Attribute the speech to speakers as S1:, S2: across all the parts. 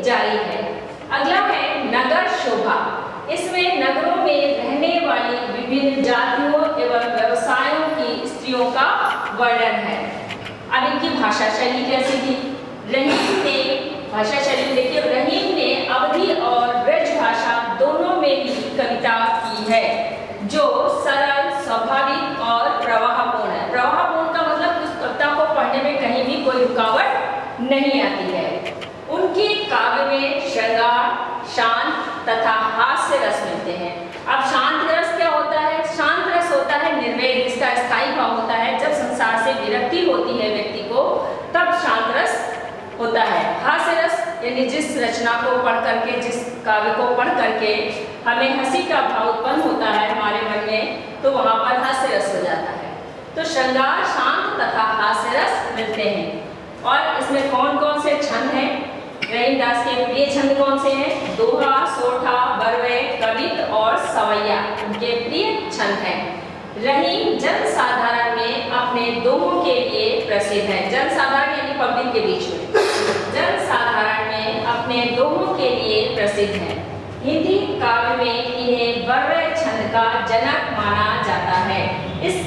S1: जारी है। अगला है नगर शोभा। इसमें नगरों में रहने वाली विभिन्न जातियों एवं व्यवसायों की स्त्रियों का वर्णन है। अब इनकी भाषा शैली कैसी थी? रहीम ने भाषा शैली देखिए, रहीम ने अवधी और ब्रज भाषा दोनों में ही कविता की है, जो सरल, स्वाभाविक और प्रवाहपूर्ण है। प्रवाहपूर्ण का मतलब उस कविता को पढ़ने में कहीं भी कोई रुकावट नहीं आती है। उनके काव्य में श्रृंगार, शांत तथा हास्य रस मिलते हैं। अब शांत रस क्या होता है? शांत रस होता है निर्वेद, इसका स्थायी भाव होता है। जब संसार से विरक्ति होती है व्यक्ति को, तब शांत रस होता है। हास्य रस यानी जिस रचना को पढ़ करके, जिस काव्य को पढ़ करके हमें हंसी का भाव उत्पन्न होता है हमारे मन में, तो वहाँ पर हास्य रस हो जाता है। तो श्रृंगार, शांत तथा हास्य रस मिलते हैं। और इसमें कौन कौन से छंद हैं? रहीमदास के प्रिय छंद कौन से हैं? दोहा, सोठा, बरवे, कवित और सवैया उनके प्रिय छंद हैं। रहीम जनसाधारण में अपने दोहों के लिए प्रसिद्ध है। जनसाधारण यानी पब्लिक के बीच में, जनसाधारण में अपने दोहों के लिए प्रसिद्ध है। हिंदी काव्य में इन्हें बरवे छंद का जनक माना जाता है। इस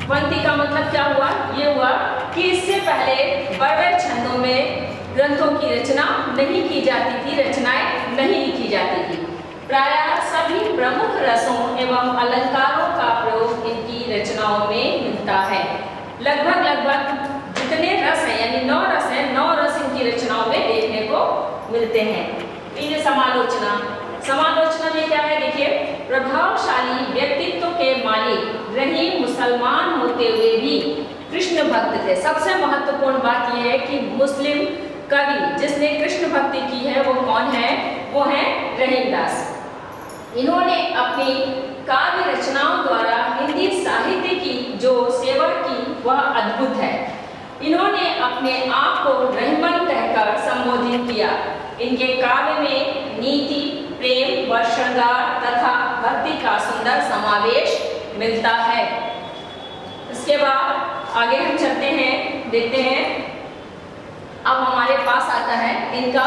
S1: पंक्ति का मतलब क्या हुआ? ये हुआ कि इससे पहले बरवे छंदों में ग्रंथों की रचना नहीं की जाती थी, रचनाएं नहीं लिखी जाती थी। प्रायः सभी प्रमुख रसों एवं अलंकारों का प्रयोग इनकी रचनाओं में मिलता है। लगभग जितने रस हैं, यानी 9 रस हैं, 9 रस इनकी रचनाओं में देखने को मिलते हैं। फिर समालोचना। समालोचना में क्या है? देखिए, प्रभावशाली व्यक्तित्व के मालिक रहीम मुसलमान होते हुए भी कृष्ण भक्त थे। सबसे महत्वपूर्ण बात यह है कि मुस्लिम कवि जिसने कृष्ण भक्ति की है वो कौन है? वो है रहीमदास। इन्होंने अपनी काव्य रचनाओं द्वारा हिंदी साहित्य की जो सेवा की वह अद्भुत है। इन्होंने अपने आप को रहीमन कहकर संबोधित किया। इनके काव्य में नीति, प्रेम व श्रृंगार तथा भक्ति का सुंदर समावेश मिलता है। इसके बाद आगे हम चलते हैं, देखते हैं। अब हमारे पास आता है इनका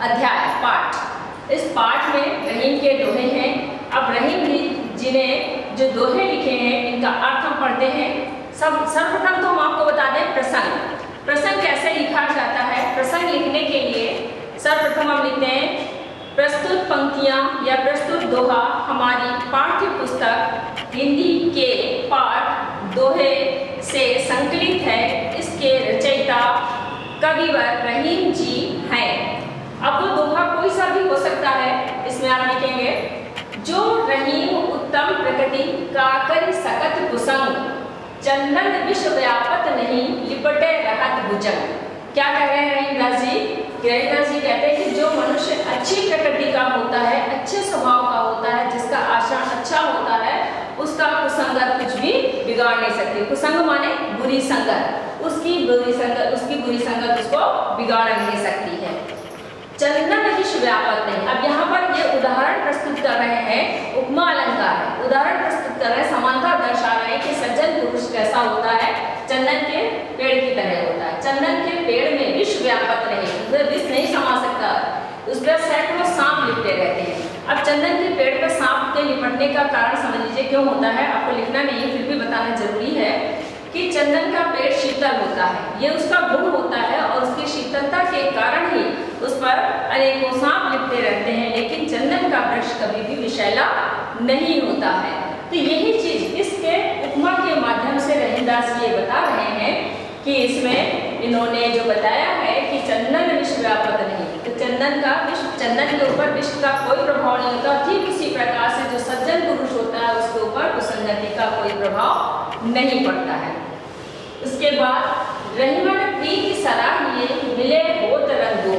S1: अध्याय, पाठ। इस पाठ में रहीम के दोहे हैं। अब रहीम जी ने जो दोहे लिखे हैं, इनका अर्थ हम पढ़ते हैं। सर्वप्रथम तो हम आपको बता दें प्रसंग। प्रसंग कैसे लिखा जाता है? प्रसंग लिखने के लिए सर्वप्रथम हम लिखते हैं, प्रस्तुत पंक्तियाँ या प्रस्तुत दोहा हमारी पाठ्य पुस्तक हिंदी के पाठ दोहे से संकलित है। इसके रचयिता कविवर रहीम जी हैं। अब वो दोहा कोई सा भी हो सकता है। इसमें आप लिखेंगे, जो रहीम उत्तम प्रकृति का कर सकत कुसंग, चंदन विश्व व्यापत नहीं लिपटे रहत भुजंग। क्या कह रहे हैं रहीमदास जी? रहीमदास जी कहते हैं कि जो मनुष्य अच्छी प्रकृति का होता है, अच्छे स्वभाव का होता है, जिसका आचरण अच्छा होता है, उसका कुसंगत कुछ भी बिगाड़ नहीं सकती। कुसंग माने बुरी संगत, उसकी बुरी संगत उसको बिगाड़ नहीं सकती है। चंदन विश्व व्यापक नहीं। अब यहाँ पर ये उदाहरण प्रस्तुत कर रहे हैं, उपमा अलंकार है, उदाहरण प्रस्तुत कर रहे हैं, समानता दर्शा रहे हैं कि सज्जन पुरुष कैसा होता है, चंदन के पेड़ की तरह होता है। चंदन के पेड़ में विश्व व्यापक नहीं, उसमें विष नहीं समा सकता, उस पर सैकड़ों सांप लिपटे रहते हैं। अब चंदन के पेड़ पर सांप के लिपटने का कारण समझ लीजिए क्यों होता है। आपको लिखना नहीं है, फिर भी बताना जरूरी है कि चंदन का पेड़ शीतल होता है, ये उसका गुण होता है और उसकी शीतलता के कारण ही उस पर अनेकों सांप लिपटे रहते हैं। लेकिन चंदन का वृक्ष कभी भी विषैला नहीं होता है। तो यही चीज इसके उपमा के माध्यम से रहीमदास ये बता रहे हैं कि इसमें इन्होंने जो बताया है कि चंदन विश्व व्यापक नहीं, तो चंदन के ऊपर विश्व का कोई प्रभाव नहीं होता। ठीक उसी प्रकार से जो सज्जन पुरुष होता है उसके ऊपर कुसंगति का कोई प्रभाव नहीं पड़ता है। उसके बाद रहीमन प्रीति सराहिए मिले होत रंगो।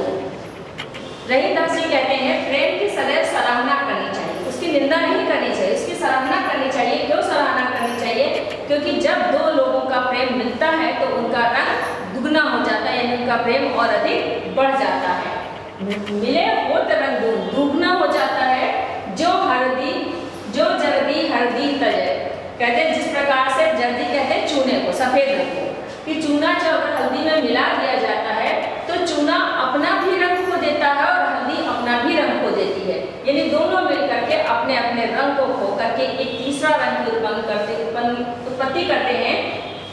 S1: रहीमदास जी कहते हैं प्रेम की सदैव सराहना करनी चाहिए, उसकी निंदा नहीं करनी चाहिए, उसकी सराहना करनी चाहिए। क्यों सराहना करनी चाहिए? क्योंकि जब दो लोगों का प्रेम मिलता है तो उनका रंग दुगना हो जाता है, यानी उनका प्रेम और अधिक बढ़ जाता है। मिले होत रंग दुगना हो जाता है। जो जल्दी हल्दी तले, कहते हैं जिस प्रकार से जल्दी कहते हैं चूने को, सफेद रंग को, कि चूना जब हल्दी में मिला दिया जाता है तो चूना अपना भी रंग को देता है और तीसरा रंग की उत्पत्ति करते हैं।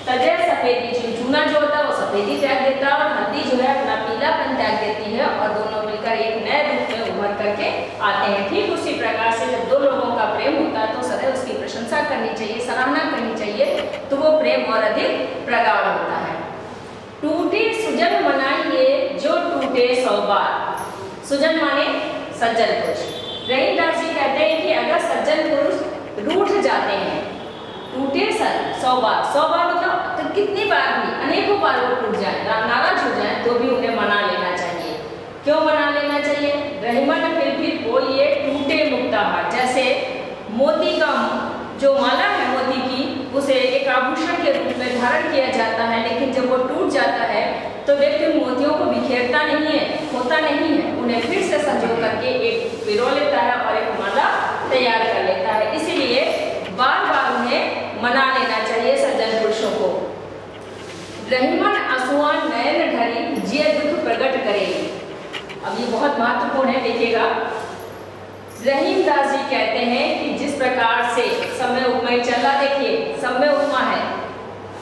S1: तजय सफेदी, चुना जो होता है वो सफेदी त्याग देता है और हल्दी जो है अपना पीलापन त्याग देती है और दोनों मिलकर एक नए रूप में उभर करके आते हैं। ठीक उसी प्रकार से जब दो लोगों का प्रेम होता है तो सदैव उसकी प्रशंसा करनी चाहिए, सराहना करनी चाहिए, तो वो प्रेम और अधिक प्रगाढ़ होता है। टूटे सुजन मनाइए जो टूटे 100 बार। सुजन माने सज्जन पुरुष। रहीमदास जी कहते हैं कि अगर सज्जन पुरुष रूठ जाते हैं, टूटे 100 बार, 100 बार मतलब तो कितनी बार भी, अनेकों बार वो टूट जाए, नाराज हो जाए, तो भी उन्हें मना लेना चाहिए। क्यों मना लेना चाहिए? रहीमन फिर बोलिए टूटे मुक्ताहार। जैसे मोती का जो माला है मोती की, उसे एक आभूषण के रूप में धारण किया जाता है, लेकिन जब वो टूट जाता है तो व्यक्ति मोतियों को बिखेरता नहीं है, खोता नहीं है, उन्हें फिर से संजो करके एक पिरो लेता है और एक माला तैयार कर लेता है। इसीलिए बार बार उन्हें मना लेना चाहिए सज्जन पुरुषों को। रहीमन असुआ नयन ढरी जिय दुख प्रकट करेगी। अब ये बहुत महत्वपूर्ण है, देखिएगा। रहीमदास जी कहते हैं कि जिस प्रकार से सब में उपमा चल रहा, देखिए सब में उपमा है।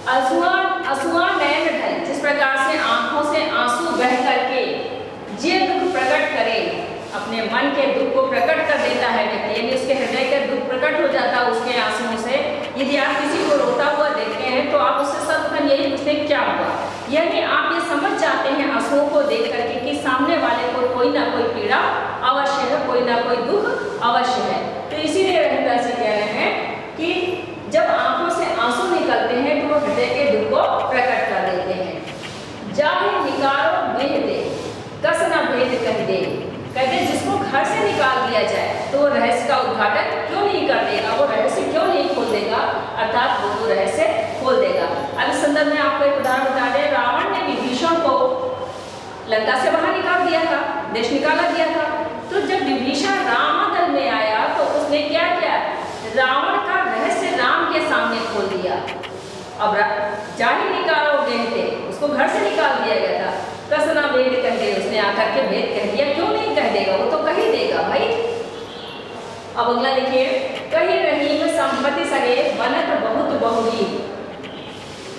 S1: असुआ नयन ढरी, जिस प्रकार से आंखों से आंसू बह करके जिय दुख प्रकट करे, अपने मन के दुख को प्रकट कर देता है व्यक्ति, यानी उसके हृदय का दुख प्रकट हो जाता है उसके आंसुओं से। यदि आप किसी को रोता हुआ देखते हैं तो आप उससे सर्वप्रथम यही पूछते हैं क्या हुआ, यानी आप ये समझ जाते हैं आंसुओं को देख करके कि सामने वाले को कोई ना कोई पीड़ा अवश्य है, कोई ना कोई दुख अवश्य है। तो इसीलिए रहीमदास जी कह रहे हैं कि जब आंखों से आंसू निकलते हैं तो वो हृदय के दुख को प्रकट कर देते हैं। जाहे निकारो भेद दे कस न भेद कह दे, कहते हैं जिसको घर से निकाल दिया जाए तो वो रहस्य का उद्घाटन क्यों नहीं कर देगा, वो रहस्य क्यों नहीं खोल देगा, अर्थात वो तो रहस्य खोल देगा। अब इस संदर्भ में आपको एक उदाहरण बता दें। रावण ने विभीषण को लंका से बाहर निकाल दिया था, देश निकाला दिया था। तो जब विभीषण रामदल में आया तो उसने क्या किया, रावण का रहस्य राम के सामने खोल दिया। अब जाहि निकालो भेद, उसको घर से निकाल दिया गया था, कसना भेद कह दे, उसने आकर के भेद कह दिया। क्यों नहीं कह देगा, वो तो कह ही देगा भाई। अब अगला देखिए, कही रहीम संपत्ति सगे बनत बहुत बहुरी।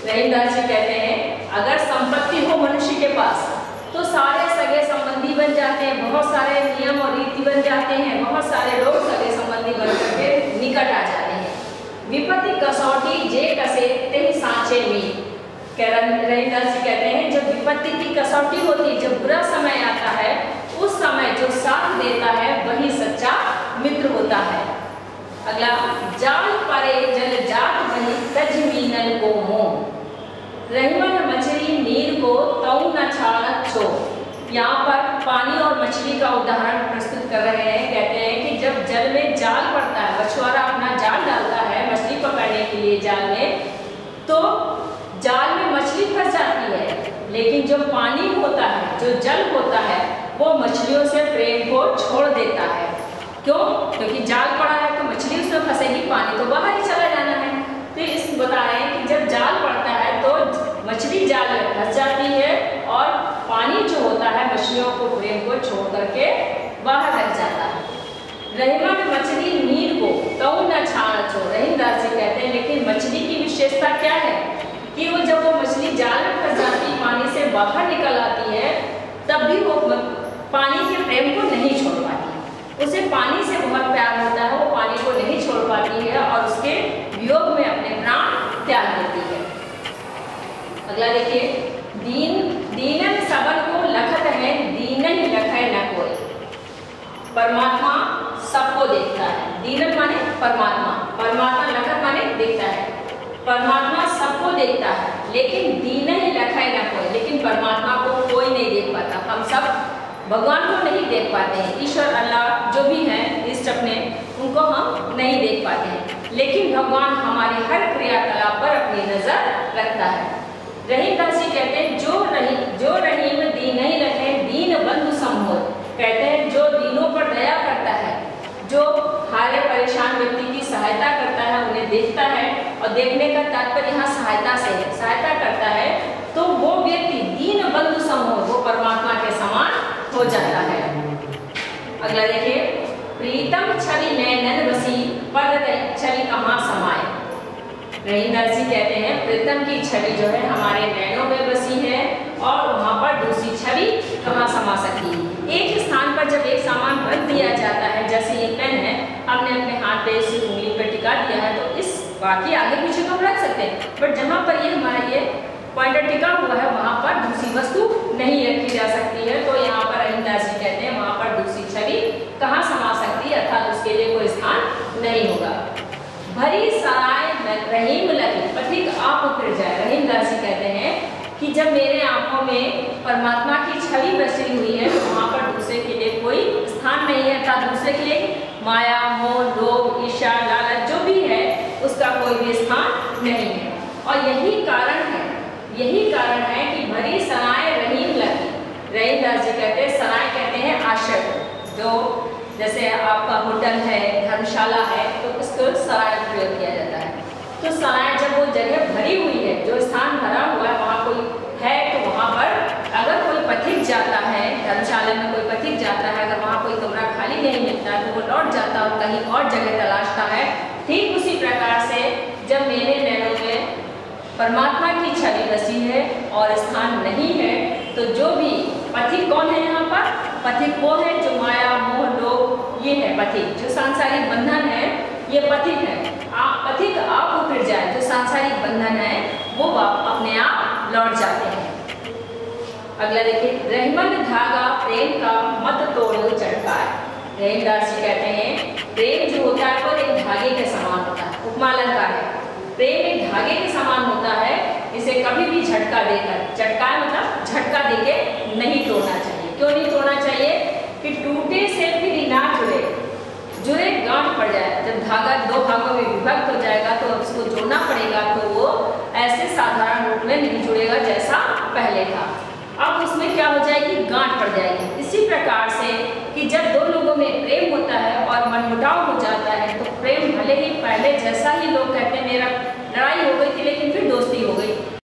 S1: रहीमदास जी कहते हैं अगर संपत्ति हो मनुष्य के पास तो सारे सगे संबंधी बन जाते हैं, बहुत सारे नियम और रीति बन जाते हैं, बहुत सारे लोग सगे संबंधी बन करके निकट आ जाते हैं। विपत्ति कसौटी जे कसे ते सांचे में। रहीमदास जी कहते हैं जब विपत्ति की कसौटी होती है, जब बुरा समय आता है, उस समय जो साथ देता है वही सच्चा मित्र होता है। अगला, जाल परे जल जात बनी तज मीनल को मोह। रहीमन मछली नीर को तऊ न छाड़त छो। यहाँ पर पानी और मछली का उदाहरण प्रस्तुत कर रहे हैं। कहते हैं कि जब जल में जाल पड़ता है, मछुआरा अपना जाल डालता है मछली पकड़ने के लिए जाल में, तो जाल में मछली फंस जाती है, लेकिन जो पानी होता है, जो जल होता है, वो मछलियों से प्रेम को छोड़ देता है। क्यों? क्योंकि जाल पड़ा है तो मछली उसमें फंसेगी, पानी तो बाहर ही चला जाना है। तो इस बताएं कि जब जाल पड़ता है तो मछली जाल में फंस जाती है और पानी जो होता है मछलियों को प्रेम को छोड़ करके बाहर रह जाता है। रहीमन मछली नीर को तऊ न छाड़ छो। रहीमदास जी कहते हैं लेकिन मछली की विशेषता क्या है कि वो जब वो मछली जाल में फंस जाती, पानी से बाहर निकल आती है, तब भी वो पानी के प्रेम को नहीं छोड़ पाती। उसे पानी से बहुत प्यार होता है, वो पानी को नहीं छोड़ पाती है और उसके वियोग में अपने प्राण त्याग देती है। अगला देखिए, दीनन सबन को लखत है, दीन ही लखे न कोई। परमात्मा सबको देखता है। दीनन माने परमात्मा, परमात्मा लखत माने देखता है। परमात्मा सबको देखता है, लेकिन दीन ही लखे न कोई, लेकिन परमात्मा को कोई नहीं देख पाता। हम सब भगवान को नहीं देख पाते हैं, ईश्वर अल्लाह जो भी हैं इष्ट अपने, उनको हम नहीं देख पाते हैं, लेकिन भगवान हमारे हर क्रियाकलाप पर अपनी नजर रखता है। रहीमदास जी कहते हैं जो रहीम दीन नहीं रखे दीन बंधु समोर। कहते हैं जो दीनों पर दया करता है, जो हारे परेशान व्यक्ति की सहायता करता है, उन्हें देखता है, और देखने का तात्पर्य यहाँ सहायता से है, सहायता करता है, तो वो व्यक्ति दीन बंधु समोर, वो परमात्मा के समान हो जाता है। अगला देखिए, प्रीतम छवि नैनन बसी पद छवि कहाँ समाए। रहीमदास जी कहते हैं प्रीतम की छवि जो है हमारे नैनों में बसी है और वहाँ पर दूसरी छवि कहाँ समा सकती है। एक स्थान पर जब एक सामान रख दिया जाता है, जैसे ये पेन है, हमने अपने हाथ पे इस उंगली पे टिका दिया है, तो इस बाकी आगे पीछे तो हम रख सकते हैं, बट जहाँ पर ये हमारा ये पॉइंटर टिका हुआ है वहाँ पर दूसरी वस्तु नहीं रखी जा सकती है। तो यहाँ पर रहीमदास जी कहते हैं वहाँ पर दूसरी छवि कहाँ समा सकती है, अर्थात उसके लिए कोई स्थान नहीं होगा। भरी सराय रहीम लगी पथिक आप उतर जाए। रहीमदास जी कहते हैं कि जब मेरे आंखों में परमात्मा की छवि बसी हुई है तो वहाँ पर दूसरे के लिए कोई स्थान नहीं है, अर्थात दूसरे के लिए माया, मोह, लोभ, ईर्ष्या, लालच जो भी है उसका कोई भी स्थान नहीं है। और यही कारण है कि भरी सराय रहीम लगी। रहीमदास जी कहते हैं सराय कहते हैं आश्रय, जो जैसे आपका होटल है, धर्मशाला है, तो इसको सराय प्रयोग किया जाता है। तो सराय जब वो जगह भरी हुई है, जो स्थान भरा हुआ है, वहाँ कोई है तो वहाँ पर अगर कोई पथिक जाता है, धर्मशाला में कोई पथिक जाता है, अगर वहाँ कोई कमरा खाली नहीं मिलता है तो वो लौट जाता है और कहीं और जगह तलाशता है। ठीक उसी प्रकार से जब मेरे नैनों में परमात्मा की छवि बसी है और स्थान नहीं है, तो जो भी पथिक कौन है यहाँ पर, पथिक वो है जो माया, मोह, लोभ, ये है पथिक, जो सांसारिक बंधन है, ये पथिक है। पथिक आप उतर जाए, जो सांसारिक बंधन है वो अपने आप लौट जाते हैं। अगला देखिए, रहमन धागा प्रेम का मत तोड़ो चटकाए। रहीमदास जी कहते हैं प्रेम जो होता है वो एक धागे के समान होता है, उपमालन का है। प्रेम एक धागे के समान होता है, इसे कभी भी झटका देकर, झटका मतलब झटका देके नहीं तोड़ना चाहिए। क्यों नहीं तोड़ना चाहिए? कि टूटे से फिर ना जुड़े गांठ पड़ जाए। जब धागा दो भागों में विभक्त हो जाएगा तो उसको जोड़ना पड़ेगा, तो वो ऐसे साधारण रूप में नहीं जुड़ेगा जैसा पहले था। अब उसमें क्या हो जाएगी, गांठ पड़ जाएगी। इसी प्रकार से कि जब दो लोगों में प्रेम होता है और मनमुटाव हो जाता है, तो प्रेम भले ही पहले जैसा ही लोग कहते हैं मेरा लड़ाई हो गई थी लेकिन फिर दोस्ती